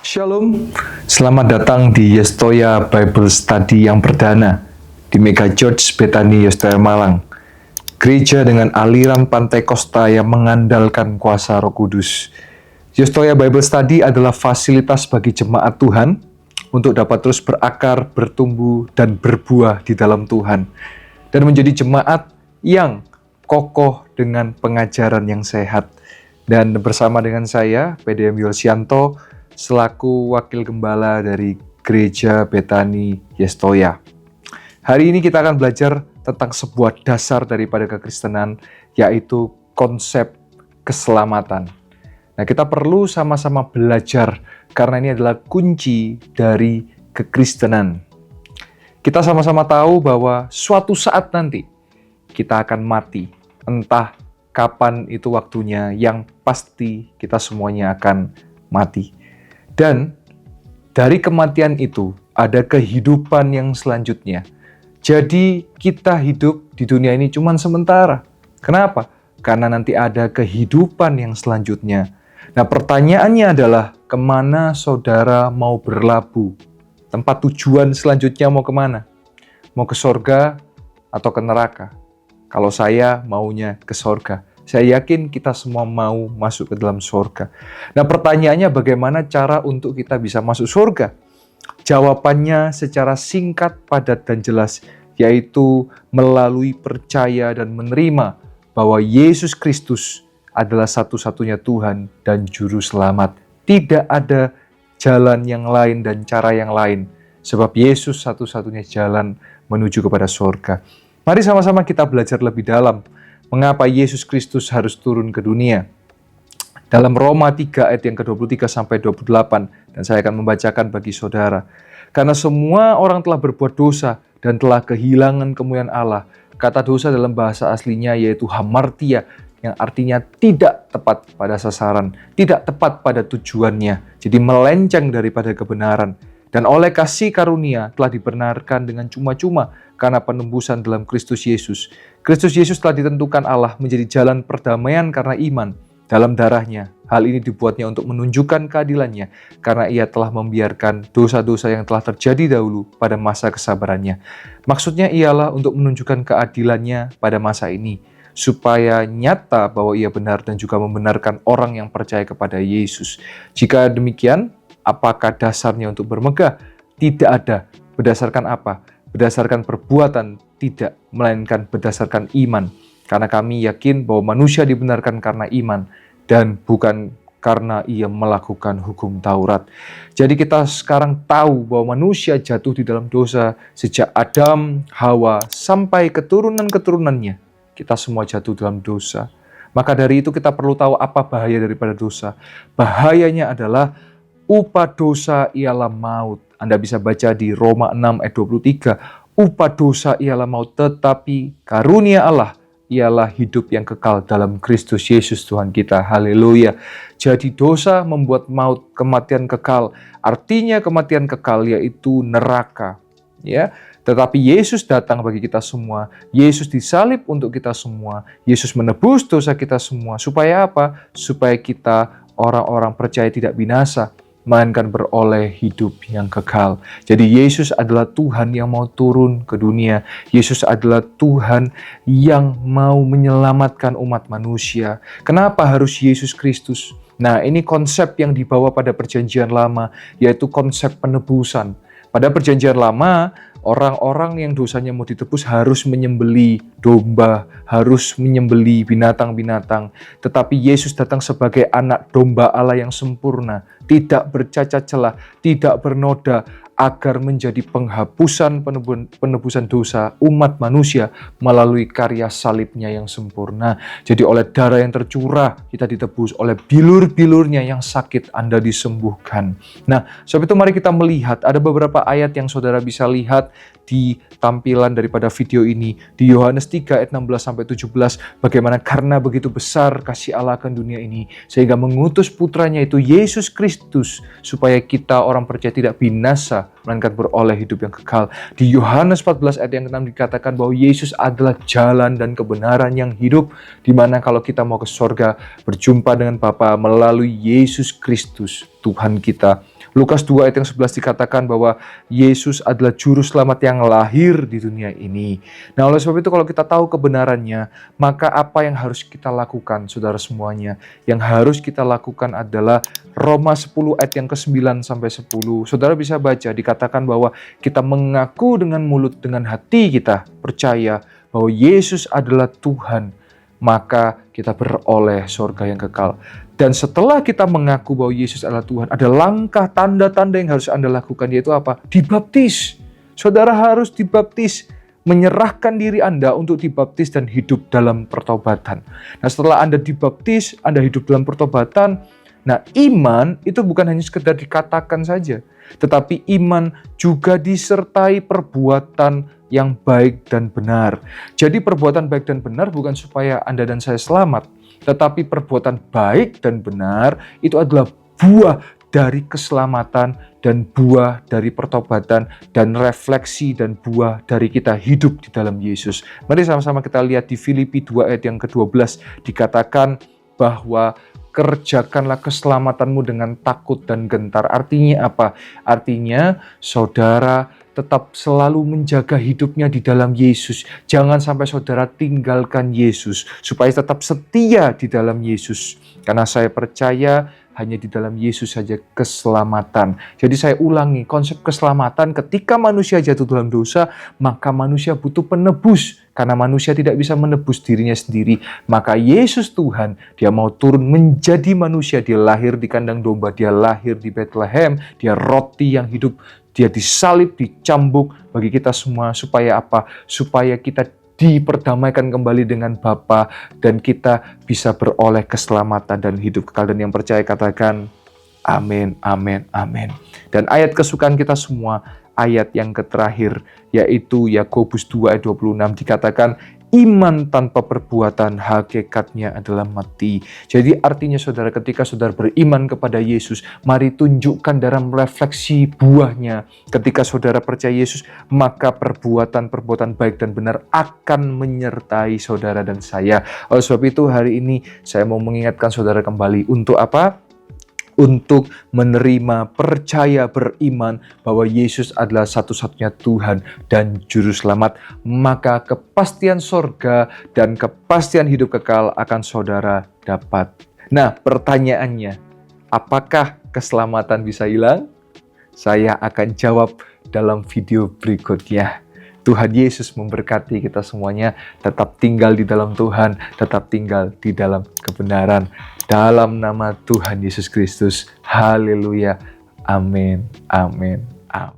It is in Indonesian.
Shalom, selamat datang di Yestoya Bible Study yang perdana di Mega Church Bethany Yestoya Malang. Gereja dengan aliran Pantai Kosta yang mengandalkan kuasa Roh Kudus. Yestoya Bible Study adalah fasilitas bagi jemaat Tuhan untuk dapat terus berakar, bertumbuh, dan berbuah di dalam Tuhan. Dan menjadi jemaat yang kokoh dengan pengajaran yang sehat. Dan bersama dengan saya, PDM Yosianto, selaku Wakil Gembala dari Gereja Bethany Yestoya. Hari ini kita akan belajar tentang sebuah dasar daripada kekristenan, yaitu konsep keselamatan. Nah, kita perlu sama-sama belajar, karena ini adalah kunci dari kekristenan. Kita sama-sama tahu bahwa suatu saat nanti, kita akan mati. Entah kapan itu waktunya, yang pasti kita semuanya akan mati. Dan dari kematian itu ada kehidupan yang selanjutnya. Jadi kita hidup di dunia ini cuma sementara. Kenapa? Karena nanti ada kehidupan yang selanjutnya. Nah, pertanyaannya adalah kemana saudara mau berlabuh? Tempat tujuan selanjutnya mau kemana? Mau ke sorga atau ke neraka? Kalau saya maunya ke sorga. Saya yakin kita semua mau masuk ke dalam surga. Nah, pertanyaannya bagaimana cara untuk kita bisa masuk surga? Jawabannya secara singkat, padat, dan jelas, yaitu melalui percaya dan menerima bahwa Yesus Kristus adalah satu-satunya Tuhan dan Juru Selamat. Tidak ada jalan yang lain dan cara yang lain, sebab Yesus satu-satunya jalan menuju kepada surga. Mari sama-sama kita belajar lebih dalam. Mengapa Yesus Kristus harus turun ke dunia? Dalam Roma 3 ayat yang ke-23 sampai 28, dan saya akan membacakan bagi saudara. Karena semua orang telah berbuat dosa dan telah kehilangan kemuliaan Allah. Kata dosa dalam bahasa aslinya yaitu hamartia, yang artinya tidak tepat pada sasaran, tidak tepat pada tujuannya, jadi melenceng daripada kebenaran. Dan oleh kasih karunia telah dibenarkan dengan cuma-cuma karena penembusan dalam Kristus Yesus. Kristus Yesus telah ditentukan Allah menjadi jalan perdamaian karena iman dalam darahnya. Hal ini dibuatnya untuk menunjukkan keadilannya karena ia telah membiarkan dosa-dosa yang telah terjadi dahulu pada masa kesabarannya. Maksudnya ialah untuk menunjukkan keadilannya pada masa ini, supaya nyata bahwa ia benar dan juga membenarkan orang yang percaya kepada Yesus. Jika demikian, apakah dasarnya untuk bermegah? Tidak ada. Berdasarkan apa? Berdasarkan perbuatan? Tidak, melainkan berdasarkan iman. Karena kami yakin bahwa manusia dibenarkan karena iman dan bukan karena ia melakukan hukum Taurat. Jadi kita sekarang tahu bahwa manusia jatuh di dalam dosa sejak Adam, Hawa, sampai keturunan-keturunannya. Kita semua jatuh dalam dosa. Maka dari itu kita perlu tahu apa bahaya daripada dosa. Bahayanya adalah upah dosa ialah maut. Anda bisa baca di Roma 6 ayat 23. Upah dosa ialah maut, tetapi karunia Allah ialah hidup yang kekal dalam Kristus Yesus Tuhan kita. Haleluya. Jadi dosa membuat maut, kematian kekal. Artinya kematian kekal yaitu neraka. Ya, tetapi Yesus datang bagi kita semua. Yesus disalib untuk kita semua. Yesus menebus dosa kita semua. Supaya apa? Supaya kita orang-orang percaya tidak binasa, melainkan beroleh hidup yang kekal. Jadi Yesus adalah Tuhan yang mau turun ke dunia. Yesus adalah Tuhan yang mau menyelamatkan umat manusia. Kenapa harus Yesus Kristus? Nah, ini konsep yang dibawa pada Perjanjian Lama, yaitu konsep penebusan. Pada Perjanjian Lama, orang-orang yang dosanya mau ditebus harus menyembeli domba, harus menyembeli binatang-binatang. Tetapi Yesus datang sebagai anak domba Allah yang sempurna, tidak bercacat celah, tidak bernoda, agar menjadi penghapusan penebusan dosa umat manusia melalui karya salibnya yang sempurna. Jadi oleh darah yang tercurah, kita ditebus. Oleh bilur-bilurnya yang sakit, Anda disembuhkan. Nah, sebab itu mari kita melihat, ada beberapa ayat yang saudara bisa lihat di tampilan daripada video ini. Di Yohanes 3 ayat 16-17, bagaimana karena begitu besar kasih Allah akan dunia ini, sehingga mengutus putranya itu Yesus Kristus, supaya kita orang percaya tidak binasa, melainkan beroleh hidup yang kekal. Di Yohanes 14 ayat yang ke-6 dikatakan bahwa Yesus adalah jalan dan kebenaran yang hidup, di mana kalau kita mau ke surga, berjumpa dengan Bapa melalui Yesus Kristus, Tuhan kita. Lukas 2 ayat yang 11 dikatakan bahwa Yesus adalah juru selamat yang lahir di dunia ini. Nah, oleh sebab itu kalau kita tahu kebenarannya, maka apa yang harus kita lakukan, saudara semuanya? Yang harus kita lakukan adalah Roma 10 ayat yang ke-9 sampai 10. Saudara bisa baca, dikatakan bahwa kita mengaku dengan mulut, dengan hati kita percaya bahwa Yesus adalah Tuhan, maka kita beroleh surga yang kekal. Dan setelah kita mengaku bahwa Yesus adalah Tuhan, ada langkah tanda-tanda yang harus Anda lakukan, yaitu apa? Dibaptis. Saudara harus dibaptis, menyerahkan diri Anda untuk dibaptis dan hidup dalam pertobatan. Nah, setelah Anda dibaptis, Anda hidup dalam pertobatan. Nah, iman itu bukan hanya sekedar dikatakan saja, tetapi iman juga disertai perbuatan yang baik dan benar. Jadi perbuatan baik dan benar bukan supaya Anda dan saya selamat, tetapi perbuatan baik dan benar itu adalah buah dari keselamatan dan buah dari pertobatan dan refleksi dan buah dari kita hidup di dalam Yesus. Mari sama-sama kita lihat di Filipi 2 ayat yang ke-12 dikatakan bahwa kerjakanlah keselamatanmu dengan takut dan gentar. Artinya apa? Artinya saudara tetap selalu menjaga hidupnya di dalam Yesus. Jangan sampai saudara tinggalkan Yesus, supaya tetap setia di dalam Yesus. Karena saya percaya hanya di dalam Yesus saja keselamatan. Jadi saya ulangi, konsep keselamatan ketika manusia jatuh dalam dosa, maka manusia butuh penebus. Karena manusia tidak bisa menebus dirinya sendiri. Maka Yesus Tuhan, Dia mau turun menjadi manusia. Dia lahir di kandang domba, Dia lahir di Bethlehem, Dia roti yang hidup, Dia disalib, dicambuk bagi kita semua. Supaya apa? Supaya kita diperdamaikan kembali dengan Bapa dan kita bisa beroleh keselamatan dan hidup kekal. Dan yang percaya katakan amin, amin, amin. Dan ayat kesukaan kita semua, ayat yang terakhir, yaitu Yakobus 2 ayat 26 dikatakan, iman tanpa perbuatan hakikatnya adalah mati. Jadi artinya saudara, ketika saudara beriman kepada Yesus, mari tunjukkan dalam refleksi buahnya. Ketika saudara percaya Yesus, maka perbuatan-perbuatan baik dan benar akan menyertai saudara dan saya. Oleh sebab itu hari ini saya mau mengingatkan saudara kembali untuk apa? Untuk menerima, percaya, beriman bahwa Yesus adalah satu-satunya Tuhan dan Juru Selamat, maka kepastian sorga dan kepastian hidup kekal akan saudara dapat. Nah, pertanyaannya, apakah keselamatan bisa hilang? Saya akan jawab dalam video berikutnya. Tuhan Yesus memberkati kita semuanya. Tetap tinggal di dalam Tuhan, tetap tinggal di dalam kebenaran. Dalam nama Tuhan Yesus Kristus. Haleluya. Amin. Amin. Amin.